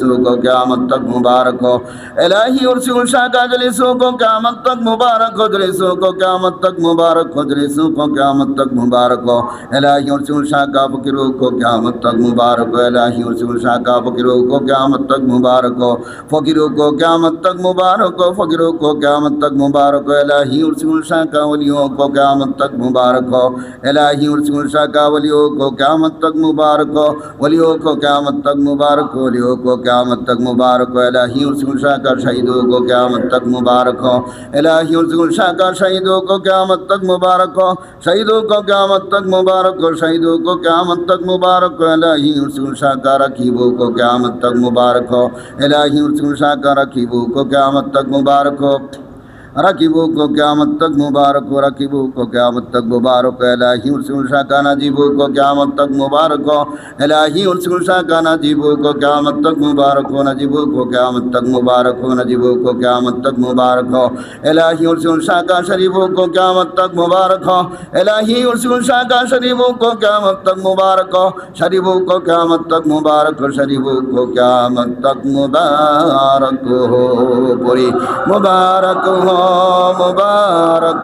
जलीसों को क़यामत तक मुबारक हो। इलाही उर्सिल शाह का जलीसों को क़यामत तक मुबारक हो, जलीसों को क़यामत तक मुबारक हो, जलीसों को क़यामत तक मुबारक हो। इलाही उर्सिल शाह का फ़कीरों को क़यामत तक मुबारक हो। इलाही उर्सिल शाह का फ़कीरों को क़यामत तक मुबारक हो, फ़कीरों को क़यामत तक मुबारक हो, फ़कीरों को क़यामत तक मुबारक हो। इलाही उर्सिल शाह का वलियों को क़यामत तक मुबारक हो। इलाही उर्सिल शाह का वलियों को क़यामत तक मुबारक हो, वलियों को क़यामत तक मुबारक हो, वलियों को क़यामत तक मुबारक हो। इलाही उर्सिल शाह का शहीदों को क़यामत तक मुबारक हो। इलाही उर्सिल शाह का शहीदों को क़यामत तक मुबारक हो, शहीदों को क़यामत तक मुबारक हो, शहीदों को क़यामत तक मुबारक हो। इलाही उर्सिल शाह का रकीबों को क़यामत तक मुबारक हो। इलाही उर्सिल शाह का रकीबों को क़यामत तक मुबारक हो, रकीबों को क़यामत तक मुबारक हो, रकीबों को क़यामत तक मुबारक हो। इलाही उर्सिल शाह का नजीबों को क़यामत तक मुबारक हो। इलाही उर्सिल शाह का नजीबों को क़यामत तक मुबारक हो, नजीबों को क़यामत तक मुबारक हो, नजीबों को क़यामत तक मुबारक हो। इलाही उर्सिल शाह का शरीफों को क़यामत तक मुबारक हो। इलाही उर्सिल शाह का शरीफों को क़यामत तक मुबारक हो, शरीफों को क़यामत तक मुबारक हो, शरीफों को क़यामत तक मुबारक हो। पूरी मुबारक हो, मुबारक।